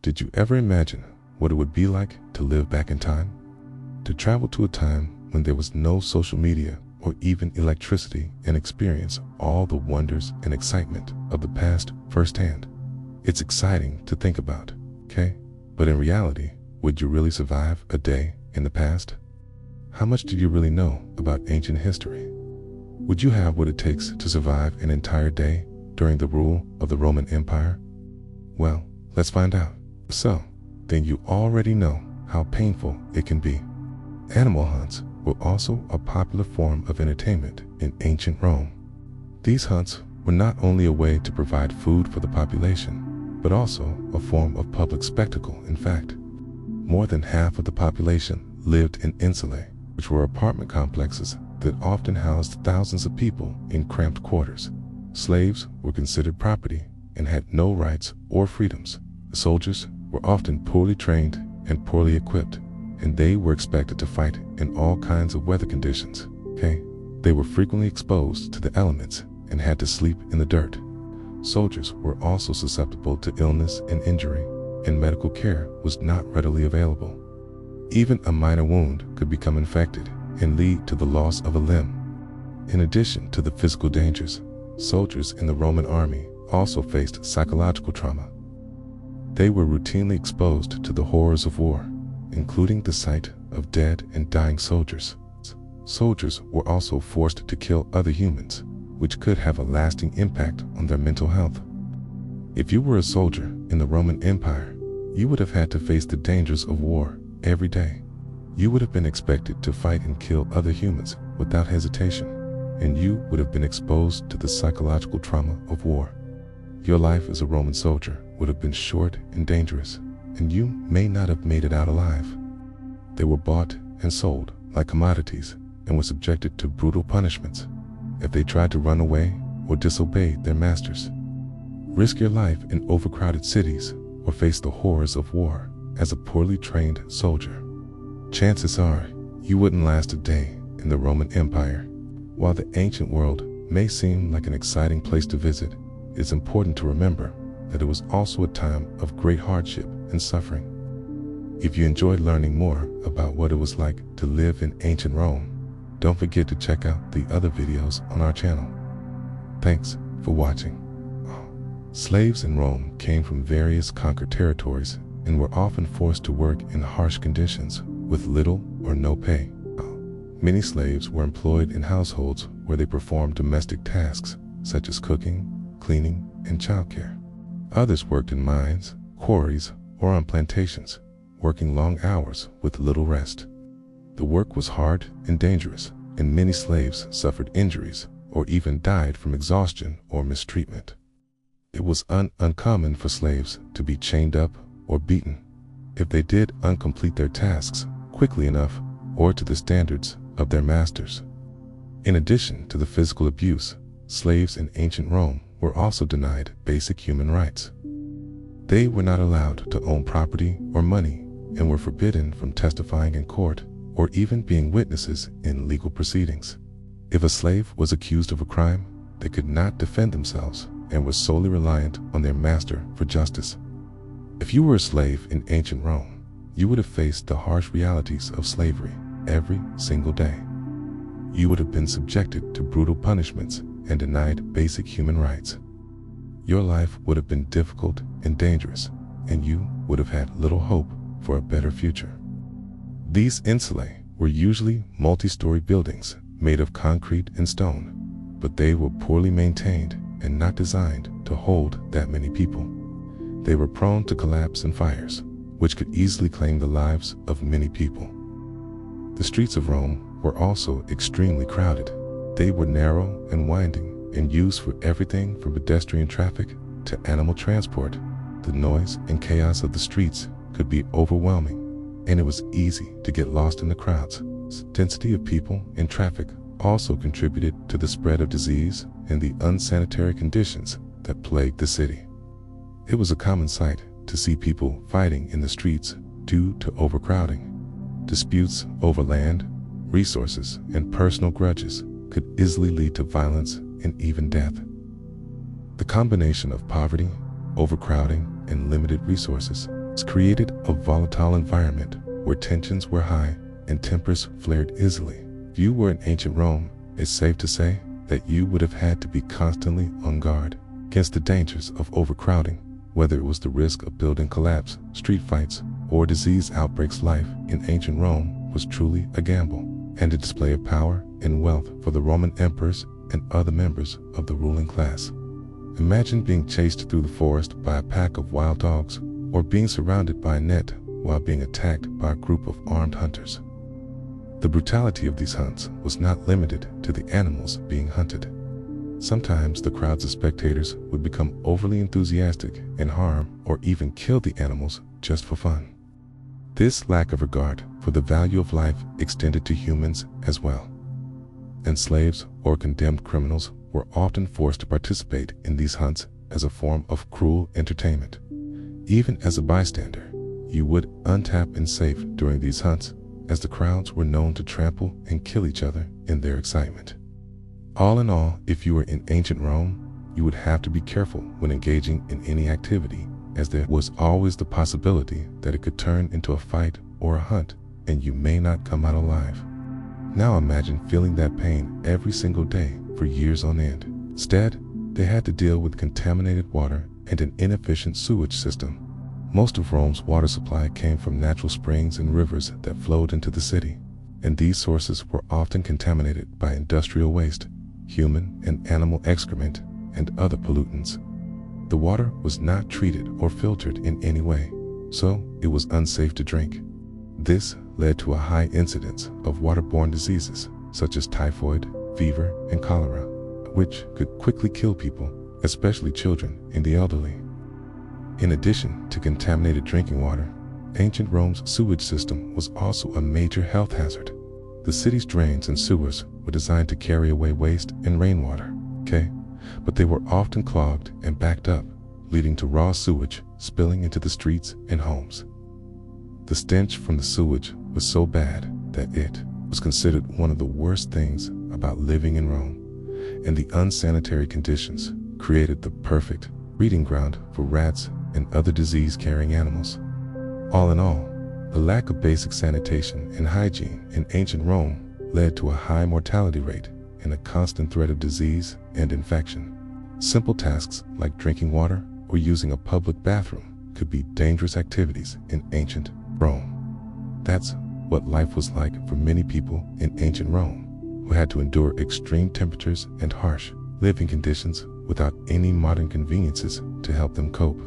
Did you ever imagine what it would be like to live back in time? To travel to a time when there was no social media or even electricity and experience all the wonders and excitement of the past firsthand. It's exciting to think about, okay? But in reality, would you really survive a day in the past? How much do you really know about ancient history? Would you have what it takes to survive an entire day during the rule of the Roman Empire? Well, let's find out. So, then you already know how painful it can be. Animal hunts were also a popular form of entertainment in ancient Rome. These hunts were not only a way to provide food for the population, but also a form of public spectacle. In fact, more than half of the population lived in insulae, which were apartment complexes that often housed thousands of people in cramped quarters. Slaves were considered property and had no rights or freedoms. Soldiers were often poorly trained and poorly equipped, and they were expected to fight in all kinds of weather conditions, okay? They were frequently exposed to the elements and had to sleep in the dirt. Soldiers were also susceptible to illness and injury, and medical care was not readily available. Even a minor wound could become infected and lead to the loss of a limb. In addition to the physical dangers, soldiers in the Roman army also faced psychological trauma. They were routinely exposed to the horrors of war, including the sight of dead and dying soldiers. Soldiers were also forced to kill other humans, which could have a lasting impact on their mental health. If you were a soldier in the Roman Empire, you would have had to face the dangers of war every day. You would have been expected to fight and kill other humans without hesitation, and you would have been exposed to the psychological trauma of war. Your life as a Roman soldier would have been short and dangerous, and you may not have made it out alive. They were bought and sold like commodities and were subjected to brutal punishments if they tried to run away or disobeyed their masters. Risk your life in overcrowded cities or face the horrors of war as a poorly trained soldier. Chances are you wouldn't last a day in the Roman Empire. While the ancient world may seem like an exciting place to visit, it's important to remember that it was also a time of great hardship and suffering. If you enjoyed learning more about what it was like to live in ancient Rome, don't forget to check out the other videos on our channel. Thanks for watching. Slaves in Rome came from various conquered territories and were often forced to work in harsh conditions with little or no pay. Many slaves were employed in households where they performed domestic tasks such as cooking, cleaning, and childcare. Others worked in mines, quarries, or on plantations, working long hours with little rest. The work was hard and dangerous, and many slaves suffered injuries or even died from exhaustion or mistreatment. It was uncommon for slaves to be chained up or beaten if they did complete their tasks quickly enough or to the standards of their masters. In addition to the physical abuse, slaves in ancient Rome were also denied basic human rights. They were not allowed to own property or money and were forbidden from testifying in court or even being witnesses in legal proceedings. If a slave was accused of a crime, they could not defend themselves and were solely reliant on their master for justice. If you were a slave in ancient Rome, you would have faced the harsh realities of slavery every single day. You would have been subjected to brutal punishments and denied basic human rights. Your life would have been difficult and dangerous, and you would have had little hope for a better future. These insulae were usually multi-story buildings made of concrete and stone, but they were poorly maintained and not designed to hold that many people. They were prone to collapse and fires, which could easily claim the lives of many people. The streets of Rome were also extremely crowded. They were narrow and winding and used for everything from pedestrian traffic to animal transport. The noise and chaos of the streets could be overwhelming, and it was easy to get lost in the crowds. Density of people and traffic also contributed to the spread of disease and the unsanitary conditions that plagued the city. It was a common sight to see people fighting in the streets due to overcrowding. Disputes over land, resources, and personal grudges could easily lead to violence and even death. The combination of poverty, overcrowding, and limited resources It's created a volatile environment where tensions were high and tempers flared easily. If you were in ancient Rome, it's safe to say that you would have had to be constantly on guard against the dangers of overcrowding, whether it was the risk of building collapse, street fights, or disease outbreaks. Life in ancient Rome was truly a gamble and a display of power and wealth for the Roman emperors and other members of the ruling class. Imagine being chased through the forest by a pack of wild dogs, or being surrounded by a net while being attacked by a group of armed hunters. The brutality of these hunts was not limited to the animals being hunted. Sometimes the crowds of spectators would become overly enthusiastic and harm or even kill the animals just for fun. This lack of regard for the value of life extended to humans as well. Enslaved or condemned criminals were often forced to participate in these hunts as a form of cruel entertainment. Even as a bystander, you would untap and safe during these hunts, as the crowds were known to trample and kill each other in their excitement. All in all, if you were in ancient Rome, you would have to be careful when engaging in any activity, as there was always the possibility that it could turn into a fight or a hunt, and you may not come out alive. Now imagine feeling that pain every single day for years on end. Instead, they had to deal with contaminated water and an inefficient sewage system. Most of Rome's water supply came from natural springs and rivers that flowed into the city, and these sources were often contaminated by industrial waste, human and animal excrement, and other pollutants. The water was not treated or filtered in any way, so it was unsafe to drink. This led to a high incidence of waterborne diseases such as typhoid, fever, and cholera, which could quickly kill people, especially children and the elderly. In addition to contaminated drinking water, ancient Rome's sewage system was also a major health hazard. The city's drains and sewers were designed to carry away waste and rainwater, but they were often clogged and backed up, leading to raw sewage spilling into the streets and homes. The stench from the sewage was so bad that it was considered one of the worst things about living in Rome, and the unsanitary conditions created the perfect breeding ground for rats and other disease-carrying animals. All in all, the lack of basic sanitation and hygiene in ancient Rome led to a high mortality rate and a constant threat of disease and infection. Simple tasks like drinking water or using a public bathroom could be dangerous activities in ancient Rome. That's what life was like for many people in ancient Rome, who had to endure extreme temperatures and harsh living conditions without any modern conveniences to help them cope.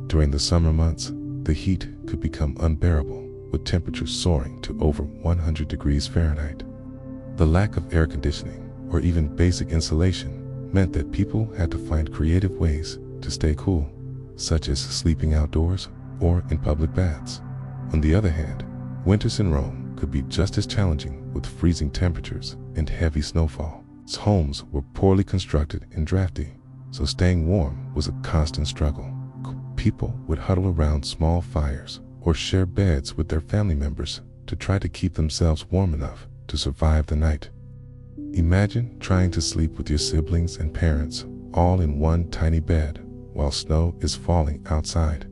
During the summer months, the heat could become unbearable, with temperatures soaring to over 100 degrees Fahrenheit. The lack of air conditioning or even basic insulation meant that people had to find creative ways to stay cool, such as sleeping outdoors or in public baths. On the other hand, winters in Rome could be just as challenging, with freezing temperatures and heavy snowfall. Its homes were poorly constructed and drafty, so staying warm was a constant struggle. People would huddle around small fires or share beds with their family members to try to keep themselves warm enough to survive the night. Imagine trying to sleep with your siblings and parents all in one tiny bed while snow is falling outside.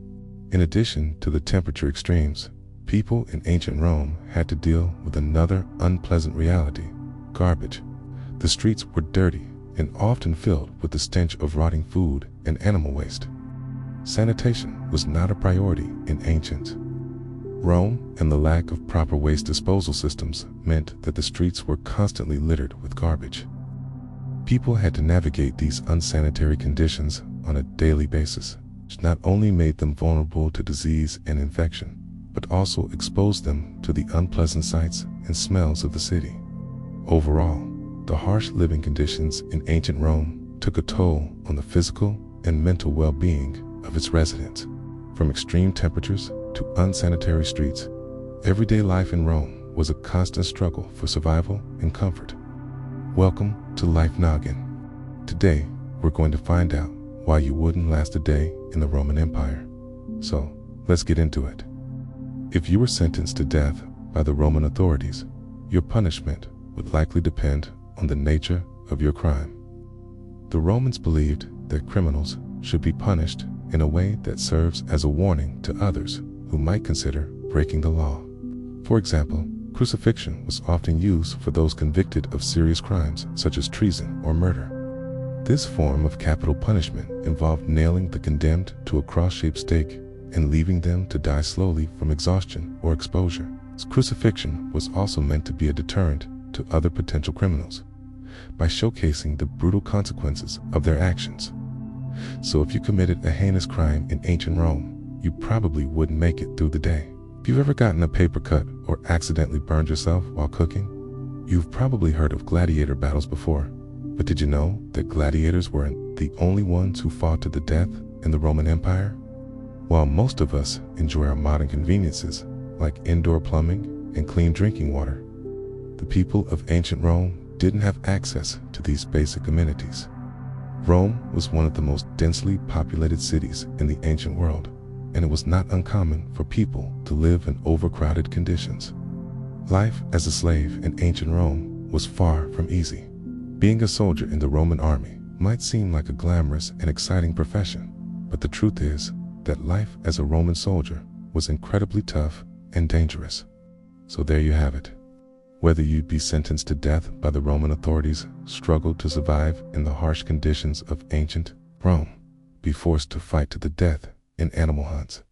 In addition to the temperature extremes, people in ancient Rome had to deal with another unpleasant reality: garbage. The streets were dirty and often filled with the stench of rotting food and animal waste. Sanitation was not a priority in ancient Rome, and the lack of proper waste disposal systems meant that the streets were constantly littered with garbage. People had to navigate these unsanitary conditions on a daily basis, which not only made them vulnerable to disease and infection, but also exposed them to the unpleasant sights and smells of the city. Overall, the harsh living conditions in ancient Rome took a toll on the physical and mental well-being of its residents. From extreme temperatures to unsanitary streets, everyday life in Rome was a constant struggle for survival and comfort. Welcome to Life Noggin. Today, we're going to find out why you wouldn't last a day in the Roman Empire. So, let's get into it. If you were sentenced to death by the Roman authorities, your punishment would likely depend on the nature of your crime. The Romans believed that criminals should be punished in a way that serves as a warning to others who might consider breaking the law. For example, crucifixion was often used for those convicted of serious crimes such as treason or murder. This form of capital punishment involved nailing the condemned to a cross-shaped stake and leaving them to die slowly from exhaustion or exposure. Crucifixion was also meant to be a deterrent to other potential criminals by showcasing the brutal consequences of their actions. So if you committed a heinous crime in ancient Rome, you probably wouldn't make it through the day. If you've ever gotten a paper cut or accidentally burned yourself while cooking, you've probably heard of gladiator battles before. But did you know that gladiators weren't the only ones who fought to the death in the Roman Empire? While most of us enjoy our modern conveniences like indoor plumbing and clean drinking water, the people of ancient Rome didn't have access to these basic amenities. Rome was one of the most densely populated cities in the ancient world, and it was not uncommon for people to live in overcrowded conditions. Life as a slave in ancient Rome was far from easy. Being a soldier in the Roman army might seem like a glamorous and exciting profession, but the truth is that life as a Roman soldier was incredibly tough and dangerous. So there you have it. Whether you'd be sentenced to death by the Roman authorities, struggle to survive in the harsh conditions of ancient Rome, be forced to fight to the death in animal hunts,